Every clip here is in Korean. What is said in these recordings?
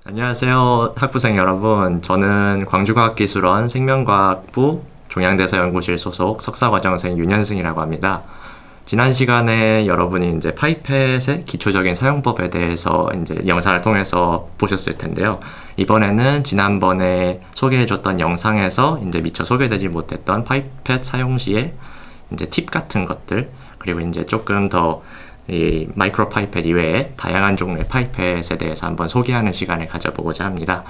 안녕하세요, 학부생 여러분. 저는 광주과학기술원 생명과학부 종양대사연구실 소속 석사과정생 윤현승이라고 합니다. 지난 시간에 여러분이 이제 파이펫의 기초적인 사용법에 대해서 이제 영상을 통해서 보셨을 텐데요. 이번에는 지난번에 소개해줬던 영상에서 이제 미처 소개되지 못했던 파이펫 사용 시에 이제 팁 같은 것들, 그리고 이제 조금 더 이 마이크로 파이펫 이외에 다양한 종류의 파이펫에 대해서 한번 소개하는 시간을 가져보고자 합니다.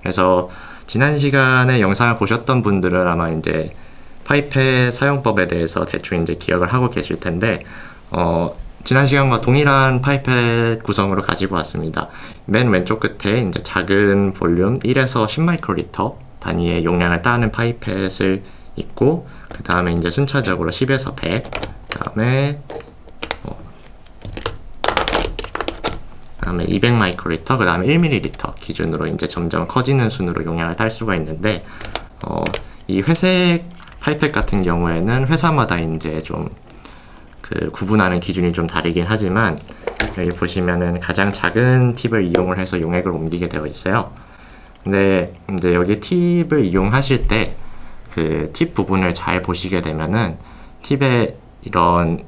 그래서 지난 시간에 영상을 보셨던 분들은 아마 이제 파이펫 사용법에 대해서 대충 이제 기억을 하고 계실 텐데, 지난 시간과 동일한 파이펫 구성으로 가지고 왔습니다. 맨 왼쪽 끝에 이제 작은 볼륨 1에서 10마이크로리터 단위의 용량을 따는 파이펫을 있고, 그 다음에 이제 순차적으로 10에서 100, 그 다음에 200마이크로리터, 그 다음에 1ml 기준으로 이제 점점 커지는 순으로 용량을 딸 수가 있는데, 이 회색 파이펫 같은 경우에는 회사마다 이제 좀 그 구분하는 기준이 좀 다르긴 하지만, 여기 보시면은 가장 작은 팁을 이용을 해서 용액을 옮기게 되어 있어요. 근데 이제 여기 팁을 이용하실 때 그 팁 부분을 잘 보시게 되면은 팁에 이런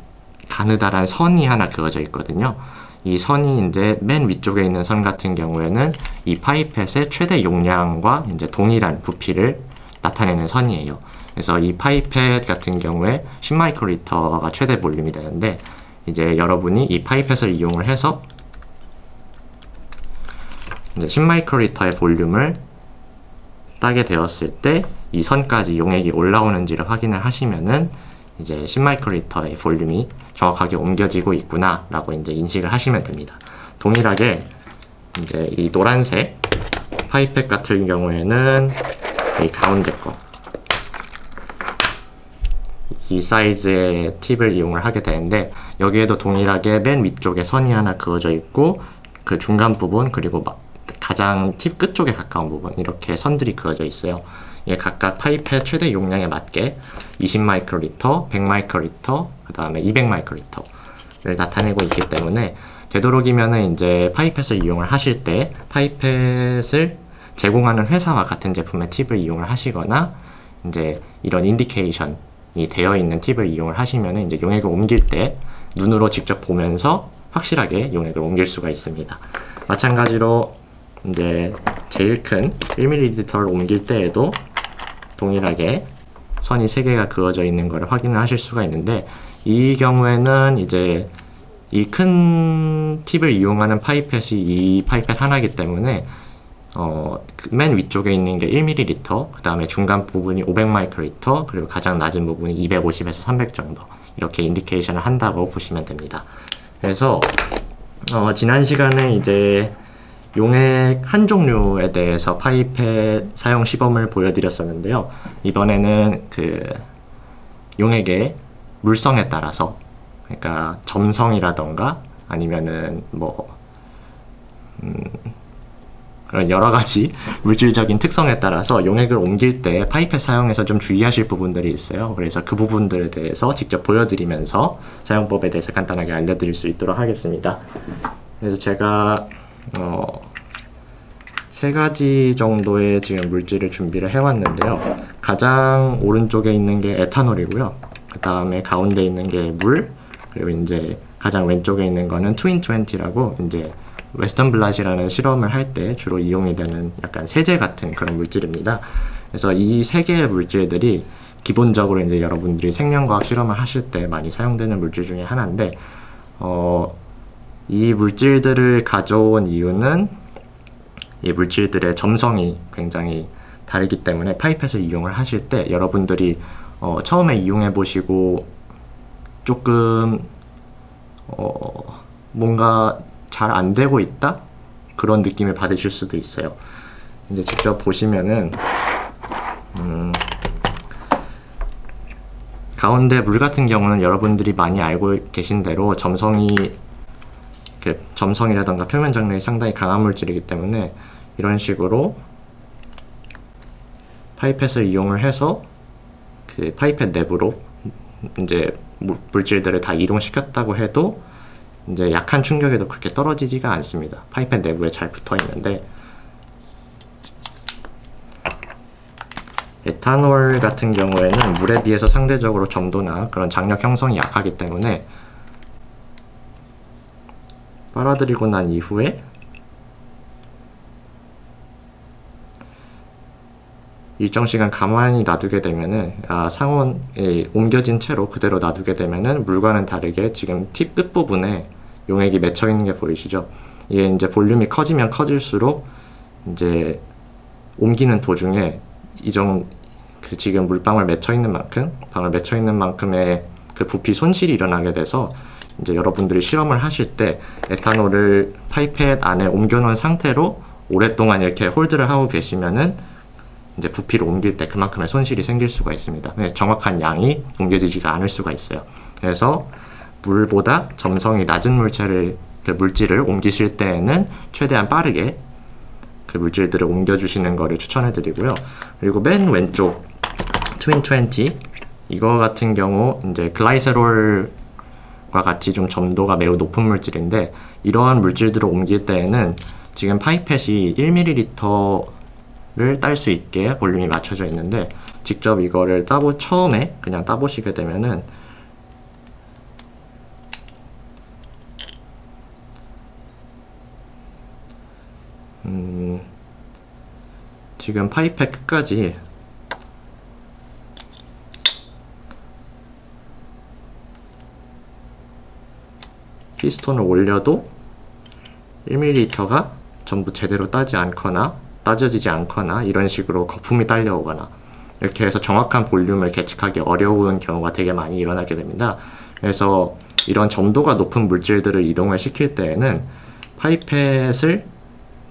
가느다란 선이 하나 그어져 있거든요. 이 선이 이제 맨 위쪽에 있는 선 같은 경우에는 이 파이펫의 최대 용량과 이제 동일한 부피를 나타내는 선이에요. 그래서 이 파이펫 같은 경우에 10마이크로리터가 최대 볼륨이 되는데, 이제 여러분이 이 파이펫을 이용을 해서 이제 10마이크로리터의 볼륨을 따게 되었을 때 이 선까지 용액이 올라오는지를 확인을 하시면은 이제 10마이크로리터의 볼륨이 정확하게 옮겨지고 있구나 라고 이제 인식을 하시면 됩니다. 동일하게 이제 이 노란색 파이펫 같은 경우에는 이 가운데 이 사이즈의 팁을 이용을 하게 되는데, 여기에도 동일하게 맨 위쪽에 선이 하나 그어져 있고, 그 중간 부분 그리고 가장 팁 끝쪽에 가까운 부분, 이렇게 선들이 그어져 있어요. 이게 각각 파이펫 최대 용량에 맞게 20마이크로리터, 100마이크로리터, 그 다음에 200마이크로리터를 나타내고 있기 때문에, 되도록이면은 이제 파이펫을 이용을 하실 때 파이펫을 제공하는 회사와 같은 제품의 팁을 이용을 하시거나, 이제 이런 인디케이션이 되어 있는 팁을 이용을 하시면은 이제 용액을 옮길 때 눈으로 직접 보면서 확실하게 용액을 옮길 수가 있습니다. 마찬가지로 이제 제일 큰 1ml를 옮길 때에도 동일하게 선이 3개가 그어져 있는 것을 확인을 하실 수가 있는데, 이 경우에는 이제 이 큰 팁을 이용하는 파이펫이 이 파이펫 하나이기 때문에 맨 위쪽에 있는 게 1ml, 그 다음에 중간 부분이 500마이크로리터, 그리고 가장 낮은 부분이 250에서 300 정도, 이렇게 인디케이션을 한다고 보시면 됩니다. 그래서 지난 시간에 이제 용액 한 종류에 대해서 파이펫 사용 시범을 보여드렸었는데요. 이번에는 그 용액의 물성에 따라서, 그러니까 점성이라던가 아니면은 그런 여러 가지 물질적인 특성에 따라서 용액을 옮길 때 파이펫 사용에서 좀 주의하실 부분들이 있어요. 그래서 그 부분들에 대해서 직접 보여드리면서 사용법에 대해서 간단하게 알려드릴 수 있도록 하겠습니다. 그래서 제가 3가지 정도의 지금 물질을 준비를 해왔는데요. 가장 오른쪽에 있는 게 에탄올이고요. 그 다음에 가운데 있는 게 물, 그리고 이제 가장 왼쪽에 있는 거는 2in20라고 이제 웨스턴 블랏이라는 실험을 할 때 주로 이용이 되는 약간 세제 같은 그런 물질입니다. 그래서 이 3개의 물질들이 기본적으로 이제 여러분들이 생명과학 실험을 하실 때 많이 사용되는 물질 중에 하나인데, 이 물질들을 가져온 이유는 이 물질들의 점성이 굉장히 다르기 때문에 파이펫을 이용을 하실 때 여러분들이 처음에 이용해 보시고 조금 뭔가 잘 안 되고 있다? 그런 느낌을 받으실 수도 있어요. 이제 직접 보시면은 가운데 물 같은 경우는 여러분들이 많이 알고 계신 대로 점성이라던가 표면 장력이 상당히 강한 물질이기 때문에 이런 식으로 파이펫을 이용을 해서 그 파이펫 내부로 이제 물질들을 다 이동시켰다고 해도 이제 약한 충격에도 그렇게 떨어지지가 않습니다. 파이펫 내부에 잘 붙어 있는데, 에탄올 같은 경우에는 물에 비해서 상대적으로 점도나 그런 장력 형성이 약하기 때문에 빨아들이고 난 이후에 일정 시간 가만히 놔두게 되면은 상온에 옮겨진 채로 그대로 놔두게 되면은 물과는 다르게 지금 팁 끝부분에 용액이 맺혀 있는 게 보이시죠? 이게 이제 볼륨이 커지면 커질수록 이제 옮기는 도중에 그 지금 물방울 맺혀 있는 만큼, 방울 맺혀 있는 만큼의 그 부피 손실이 일어나게 돼서 이제 여러분들이 실험을 하실 때 에탄올을 파이펫 안에 옮겨 놓은 상태로 오랫동안 이렇게 홀드를 하고 계시면은 이제 부피를 옮길 때 그만큼의 손실이 생길 수가 있습니다. 정확한 양이 옮겨지지가 않을 수가 있어요. 그래서 물보다 점성이 낮은 물질을 옮기실 때에는 최대한 빠르게 그 물질들을 옮겨주시는 거를 추천해 드리고요. 그리고 맨 왼쪽 트윈 20 이거 같은 경우 이제 글라이세롤과 같이 좀 점도가 매우 높은 물질인데 이러한 물질들을 옮길 때에는 지금 파이펫이 1ml를 딸 수 있게 볼륨이 맞춰져 있는데 직접 이거를 처음에 그냥 따보시게 되면은 지금 파이펫 끝까지 피스톤을 올려도 1ml가 전부 제대로 따지 않거나 따져지지 않거나 이런 식으로 거품이 딸려오거나 이렇게 해서 정확한 볼륨을 계측하기 어려운 경우가 되게 많이 일어나게 됩니다. 그래서 이런 점도가 높은 물질들을 이동을 시킬 때에는 파이펫을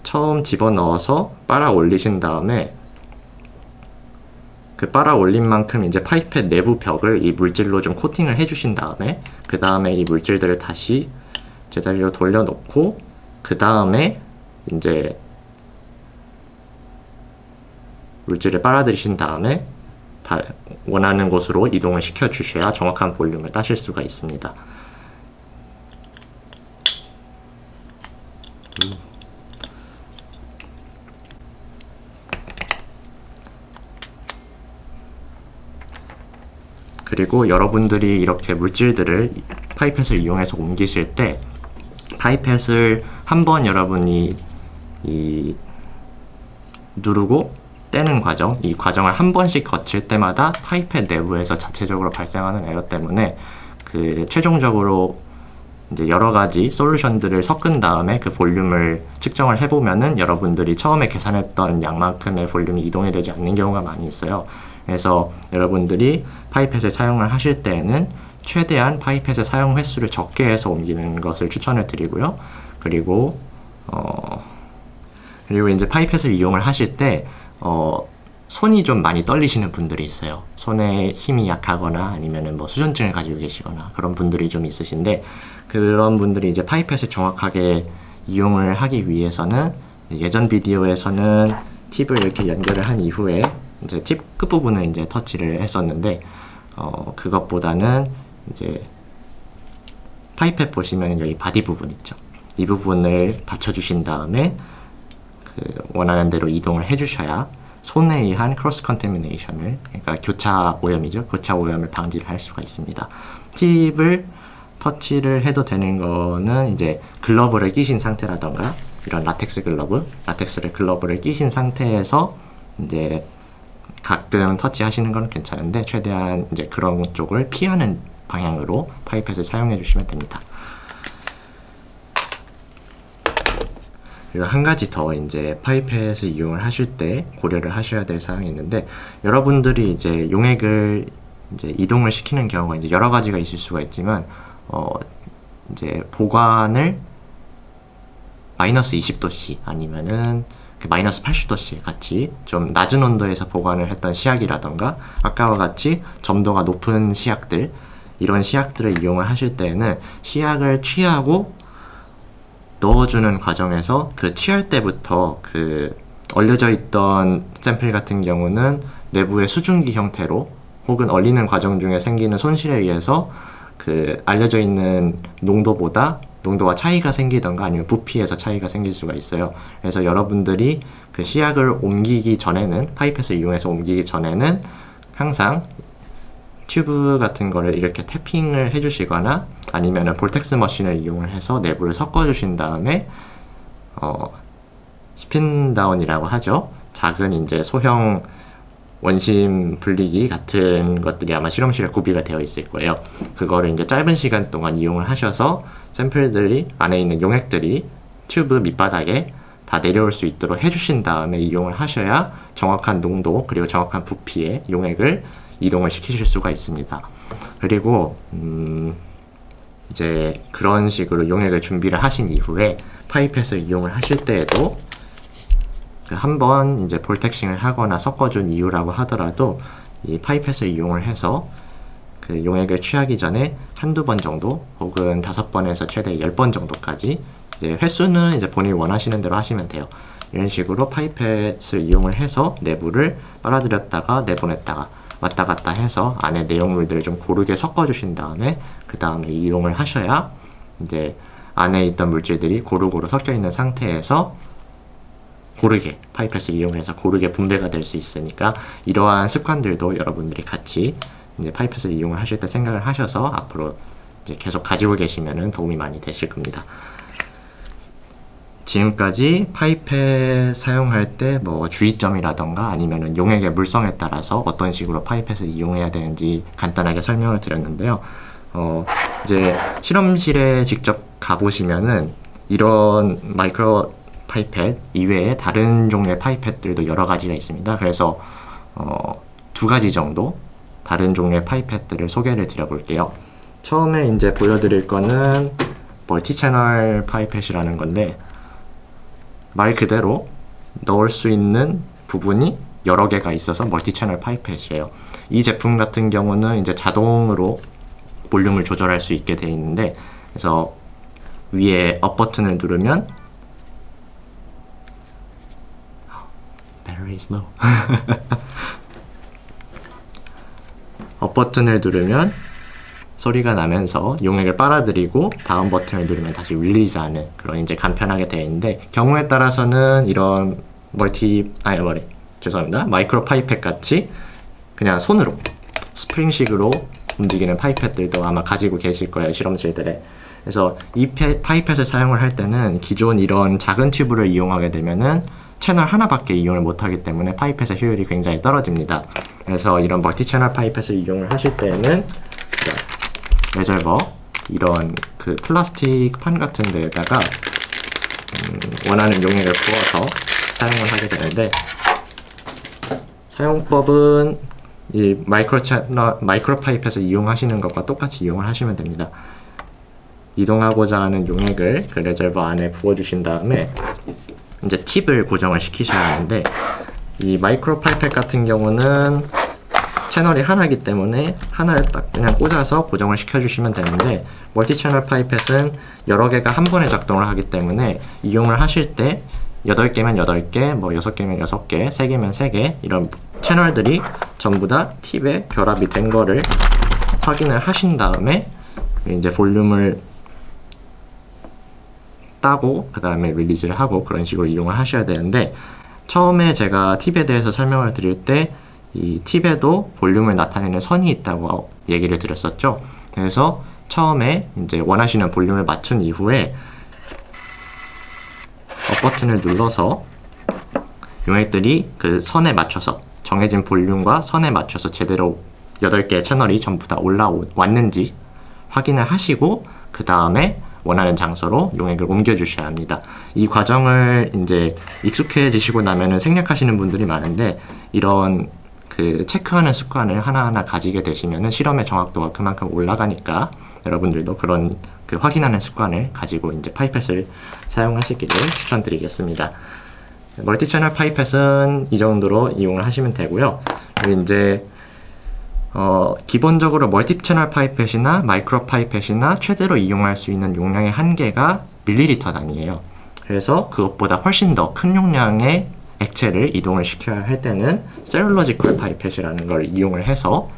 처음 집어넣어서 빨아 올리신 다음에 그 빨아 올린 만큼 이제 파이펫 내부 벽을 이 물질로 좀 코팅을 해주신 다음에 그 다음에 이 물질들을 다시 제자리로 돌려놓고 그 다음에 이제 물질을 빨아들이신 다음에 원하는 곳으로 이동을 시켜 주셔야 정확한 볼륨을 따실 수가 있습니다. 그리고 여러분들이 이렇게 물질들을 파이펫을 이용해서 옮기실 때 파이펫을 한번 여러분이 누르고 떼는 과정, 이 과정을 한 번씩 거칠 때마다 파이펫 내부에서 자체적으로 발생하는 에러 때문에 그 최종적으로 이제 여러 가지 솔루션들을 섞은 다음에 그 볼륨을 측정을 해보면은 여러분들이 처음에 계산했던 양만큼의 볼륨이 이동이 되지 않는 경우가 많이 있어요. 그래서 여러분들이 파이펫을 사용을 하실 때에는 최대한 파이펫의 사용 횟수를 적게 해서 옮기는 것을 추천을 드리고요. 그리고 이제 파이펫을 이용을 하실 때 손이 좀 많이 떨리시는 분들이 있어요. 손에 힘이 약하거나 아니면은 뭐 수전증을 가지고 계시거나 그런 분들이 좀 있으신데 그런 분들이 이제 파이펫을 정확하게 이용을 하기 위해서는 예전 비디오에서는 팁을 이렇게 연결을 한 이후에 이제 팁 끝부분을 이제 터치를 했었는데 그것보다는 이제 파이펫 보시면 여기 바디 부분 있죠. 이 부분을 받쳐주신 다음에 그 원하는 대로 이동을 해주셔야 손에 의한 크로스 컨테미네이션을 그러니까 교차 오염이죠. 교차 오염을 방지를 할 수가 있습니다. 팁을 터치를 해도 되는 거는 이제 글러브를 끼신 상태라던가 이런 라텍스를 글러브를 끼신 상태에서 이제 가끔 터치하시는 건 괜찮은데 최대한 이제 그런 쪽을 피하는 방향으로 파이펫을 사용해 주시면 됩니다. 그리고 한 가지 더 이제 파이펫을 이용을 하실 때 고려를 하셔야 될 사항이 있는데 여러분들이 이제 용액을 이제 이동을 시키는 경우가 이제 여러 가지가 있을 수가 있지만 이제 보관을 마이너스 20도씨 아니면은 마이너스 80도씨 같이 좀 낮은 온도에서 보관을 했던 시약이라던가 아까와 같이 점도가 높은 시약들 이런 시약들을 이용을 하실 때에는 시약을 취하고 넣어주는 과정에서 그 취할 때부터 그 얼려져 있던 샘플 같은 경우는 내부의 수증기 형태로 혹은 얼리는 과정 중에 생기는 손실에 의해서 그 알려져 있는 농도와 차이가 생기던가 아니면 부피에서 차이가 생길 수가 있어요. 그래서 여러분들이 그 시약을 옮기기 전에는, 파이펫을 이용해서 옮기기 전에는 항상 튜브 같은 거를 이렇게 태핑을 해주시거나 아니면은 볼텍스 머신을 이용을 해서 내부를 섞어주신 다음에 스핀 다운이라고 하죠. 작은 이제 소형 원심 분리기 같은 것들이 아마 실험실에 구비가 되어 있을 거예요. 그거를 이제 짧은 시간 동안 이용을 하셔서 샘플들이 안에 있는 용액들이 튜브 밑바닥에 다 내려올 수 있도록 해주신 다음에 이용을 하셔야 정확한 농도 그리고 정확한 부피의 용액을 이동을 시키실 수가 있습니다. 그리고 이제 그런 식으로 용액을 준비를 하신 이후에 파이펫을 이용을 하실 때에도 한번 이제 볼텍싱을 하거나 섞어준 이유라고 하더라도 이 파이펫을 이용을 해서 그 용액을 취하기 전에 한두 번 정도 혹은 5번에서 최대 10번 정도까지 이제 횟수는 이제 본인이 원하시는 대로 하시면 돼요. 이런 식으로 파이펫을 이용을 해서 내부를 빨아들였다가 내보냈다가 왔다 갔다 해서 안에 내용물들을 좀 고르게 섞어주신 다음에 그 다음에 이용을 하셔야 이제 안에 있던 물질들이 고루고루 섞여 있는 상태에서 고르게 파이펫을 이용해서 고르게 분배가 될 수 있으니까 이러한 습관들도 여러분들이 같이 이제 파이펫을 이용을 하실 때 생각을 하셔서 앞으로 이제 계속 가지고 계시면은 도움이 많이 되실 겁니다. 지금까지 파이펫 사용할 때 뭐 주의점이라던가 아니면은 용액의 물성에 따라서 어떤 식으로 파이펫을 이용해야 되는지 간단하게 설명을 드렸는데요. 이제 실험실에 직접 가보시면은 이런 마이크로 파이펫 이외에 다른 종류의 파이펫들도 여러 가지가 있습니다. 그래서 2가지 정도 다른 종류의 파이펫들을 소개를 드려볼게요. 처음에 이제 보여드릴 거는 멀티 채널 파이펫이라는 건데 말 그대로 넣을 수 있는 부분이 여러 개가 있어서 멀티 채널 파이펫이에요. 이 제품 같은 경우는 이제 자동으로 볼륨을 조절할 수 있게 되어 있는데 그래서 위에 업 버튼을 누르면 battery is low. 업 버튼을 누르면 소리가 나면서 용액을 빨아들이고 다음 버튼을 누르면 다시 릴리즈하는 그런 이제 간편하게 되어 있는데 경우에 따라서는 이런 마이크로 파이펫 같이 그냥 손으로 스프링식으로 움직이는 파이펫들도 아마 가지고 계실 거예요, 실험실들에. 그래서 이 파이펫을 사용을 할 때는 기존 이런 작은 튜브를 이용하게 되면은 채널 하나밖에 이용을 못하기 때문에 파이펫의 효율이 굉장히 떨어집니다. 그래서 이런 멀티 채널 파이펫을 이용을 하실 때는 레저버 이런 그 플라스틱 판 같은 데에다가 원하는 용액을 부어서 사용을 하게 되는데 사용법은 이 마이크로 파이펫을 이용하시는 것과 똑같이 이용을 하시면 됩니다. 이동하고자 하는 용액을 그 레저버 안에 부어주신 다음에 이제 팁을 고정을 시키셔야 하는데 이 마이크로 파이펫 같은 경우는 채널이 하나이기 때문에 하나를 딱 그냥 꽂아서 고정을 시켜주시면 되는데 멀티 채널 파이펫은 여러 개가 한 번에 작동을 하기 때문에 이용을 하실 때 8개면 8개, 뭐 6개면 6개, 3개면 3개 이런 채널들이 전부 다 팁에 결합이 된 거를 확인을 하신 다음에 이제 볼륨을 따고 그 다음에 릴리즈를 하고 그런 식으로 이용을 하셔야 되는데 처음에 제가 팁에 대해서 설명을 드릴 때 이 팁에도 볼륨을 나타내는 선이 있다고 얘기를 드렸었죠. 그래서 처음에 이제 원하시는 볼륨을 맞춘 이후에 업 버튼을 눌러서 용액들이 그 선에 맞춰서 정해진 볼륨과 선에 맞춰서 제대로 8개의 채널이 전부 다 올라왔는지 확인을 하시고 그 다음에 원하는 장소로 용액을 옮겨 주셔야 합니다. 이 과정을 이제 익숙해지시고 나면은 생략하시는 분들이 많은데 이런 그 체크하는 습관을 하나하나 가지게 되시면은 실험의 정확도가 그만큼 올라가니까 여러분들도 그런 그 확인하는 습관을 가지고 이제 파이펫을 사용하시기를 추천드리겠습니다. 멀티 채널 파이펫은 이 정도로 이용을 하시면 되고요. 그리고 이제 기본적으로 멀티 채널 파이펫이나 마이크로 파이펫이나 최대로 이용할 수 있는 용량의 한계가 밀리리터 단위예요. 그래서 그것보다 훨씬 더 큰 용량의 액체를 이동을 시켜야 할 때는 셀룰러지컬 파이펫이라는 걸 이용을 해서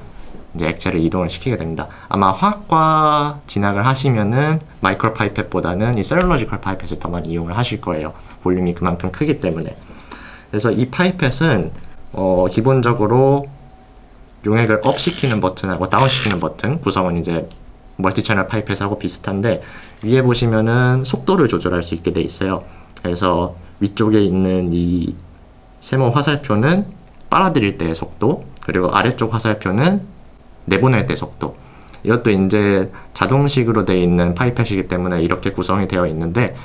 이제 액체를 이동을 시키게 됩니다. 아마 화학과 진학을 하시면은 마이크로 파이펫보다는 이 셀룰로지컬 파이펫을 더 많이 이용을 하실 거예요. 볼륨이 그만큼 크기 때문에. 그래서 이 파이펫은 기본적으로 용액을 업 시키는 버튼하고 다운 시키는 버튼 구성은 이제 멀티 채널 파이펫하고 비슷한데, 위에 보시면은 속도를 조절할 수 있게 돼 있어요. 그래서 위쪽에 있는 이 세모 화살표는 빨아들일 때의 속도, 그리고 아래쪽 화살표는 내보낼 때 속도. 이것도 이제 자동식으로 되어 있는 파이펫이기 때문에 이렇게 구성이 되어 있는데,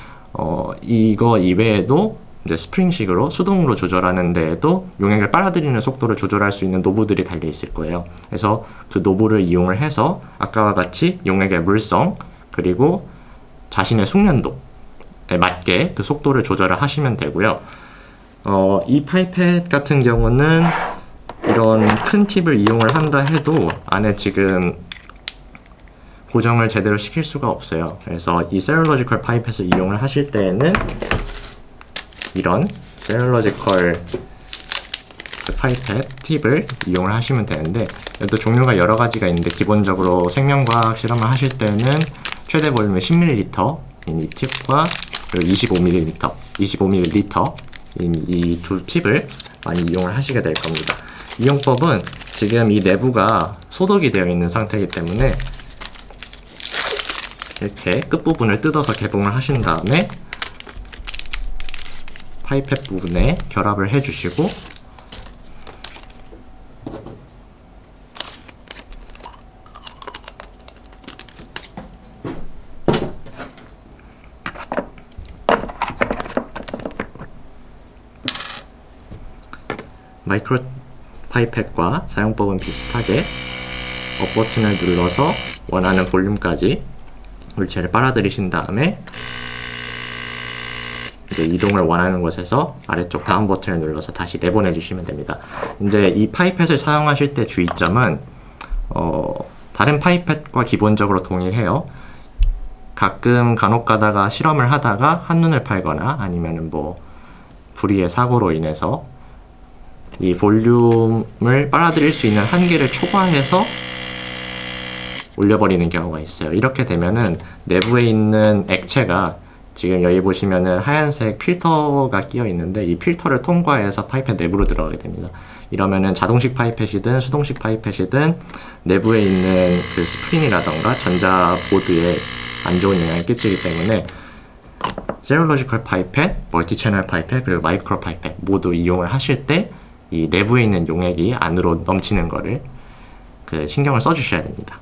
이거 이외에도 이제 스프링식으로 수동으로 조절하는 데에도 용액을 빨아들이는 속도를 조절할 수 있는 노브들이 달려 있을 거예요. 그래서 그 노브를 이용을 해서 아까와 같이 용액의 물성 그리고 자신의 숙련도에 맞게 그 속도를 조절을 하시면 되고요. 이 파이펫 같은 경우는 이런 큰 팁을 이용을 한다 해도 안에 지금 고정을 제대로 시킬 수가 없어요. 그래서 이 셀룰로지컬 파이펫을 이용을 하실 때에는 이런 셀룰로지컬 파이펫 팁을 이용을 하시면 되는데, 또 종류가 여러 가지가 있는데 기본적으로 생명과학 실험을 하실 때는 최대 볼륨의 10ml인 이 팁과 그리고 25ml 이 두 팁을 많이 이용을 하시게 될 겁니다. 이용법은 지금 이 내부가 소독이 되어 있는 상태이기 때문에 이렇게 끝부분을 뜯어서 개봉을 하신 다음에 파이펫 부분에 결합을 해주시고, 마이크로 파이펫과 사용법은 비슷하게 업 버튼을 눌러서 원하는 볼륨까지 물체를 빨아들이신 다음에 이제 이동을 원하는 곳에서 아래쪽 다운 버튼을 눌러서 다시 내보내 주시면 됩니다. 이제 이 파이펫을 사용하실 때 주의점은 다른 파이펫과 기본적으로 동일해요. 가끔 간혹 가다가 실험을 하다가 한눈을 팔거나 아니면은 뭐 불의의 사고로 인해서 이 볼륨을 빨아들일 수 있는 한계를 초과해서 올려버리는 경우가 있어요. 이렇게 되면은 내부에 있는 액체가 지금 여기 보시면은 하얀색 필터가 끼어 있는데 이 필터를 통과해서 파이펫 내부로 들어가게 됩니다. 이러면은 자동식 파이펫이든 수동식 파이펫이든 내부에 있는 그 스프링이라던가 전자 보드에 안 좋은 영향을 끼치기 때문에 셀룰로지컬 파이펫, 멀티 채널 파이펫, 그리고 마이크로 파이펫 모두 이용을 하실 때 이 내부에 있는 용액이 안으로 넘치는 거를 신경을 써주셔야 됩니다.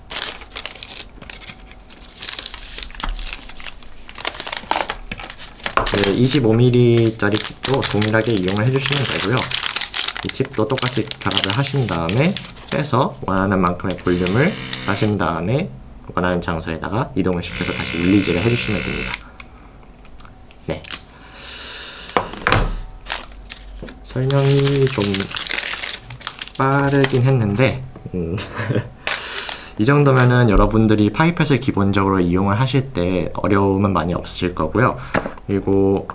그 25ml짜리 팁도 동일하게 이용을 해주시면 되고요. 이 팁도 똑같이 결합을 하신 다음에 빼서 원하는 만큼의 볼륨을 하신 다음에 원하는 장소에다가 이동을 시켜서 다시 릴리즈를 해주시면 됩니다. 네. 설명이 좀 빠르긴 했는데 이 정도면은 여러분들이 파이펫을 기본적으로 이용을 하실 때 어려움은 많이 없으실 거고요. 그리고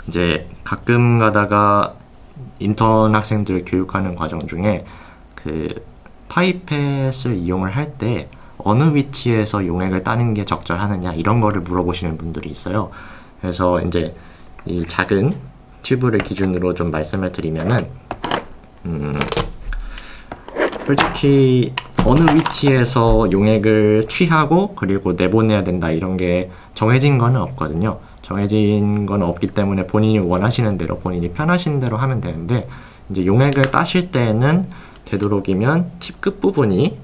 이제 가끔 가다가 인턴 학생들 교육하는 과정 중에 파이펫을 이용을 할 때 어느 위치에서 용액을 따는 게 적절하느냐 이런 거를 물어보시는 분들이 있어요. 그래서 이제 이 작은 튜브를 기준으로 좀 말씀을 드리면은 솔직히 어느 위치에서 용액을 취하고 그리고 내보내야 된다 이런 게 정해진 거는 없거든요. 정해진 건 없기 때문에 본인이 원하시는 대로 본인이 편하신 대로 하면 되는데, 이제 용액을 따실 때는 되도록이면 팁 끝부분이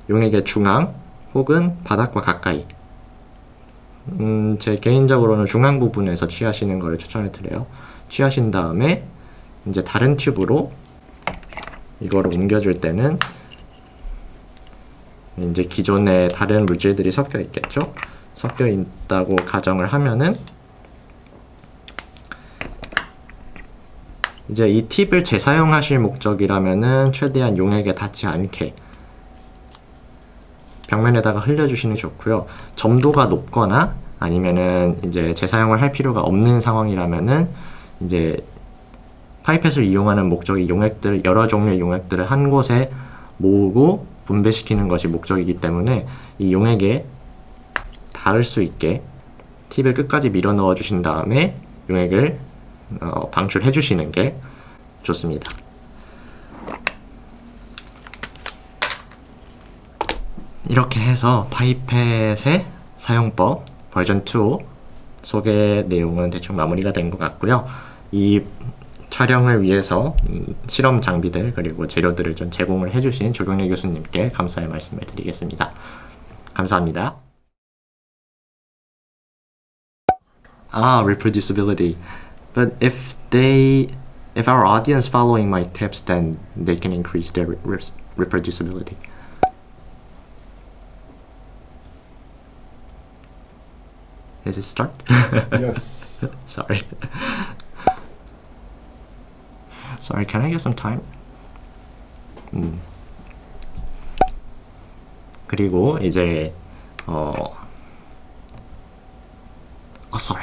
용액의 중앙 혹은 바닥과 가까이, 제 개인적으로는 중앙 부분에서 취하시는 것을 추천을 드려요. 취하신 다음에 이제 다른 튜브로 이거를 옮겨줄 때는 이제 기존에 다른 물질들이 섞여 있겠죠? 섞여 있다고 가정을 하면은 이제 이 팁을 재사용하실 목적이라면은 최대한 용액에 닿지 않게 벽면에다가 흘려주시는 게 좋고요. 점도가 높거나 아니면은 이제 재사용을 할 필요가 없는 상황이라면은 이제 파이펫을 이용하는 목적이 용액들, 여러 종류의 용액들을 한 곳에 모으고 분배시키는 것이 목적이기 때문에 이 용액에 닿을 수 있게 팁을 끝까지 밀어 넣어 주신 다음에 용액을 방출해 주시는 게 좋습니다. 이렇게 해서 파이펫의 사용법 버전 2 소개 내용은 대충 마무리가 된 것 같고요. 이 촬영을 위해서 실험 장비들 그리고 재료들을 좀 제공을 해주신 조경래 교수님께 감사의 말씀을 드리겠습니다. 감사합니다. Reproducibility. But if our audience following my tips, then they can increase their reproducibility. Does it start? Yes. Sorry. Sorry, can I get some time? 그리고 이제 sorry.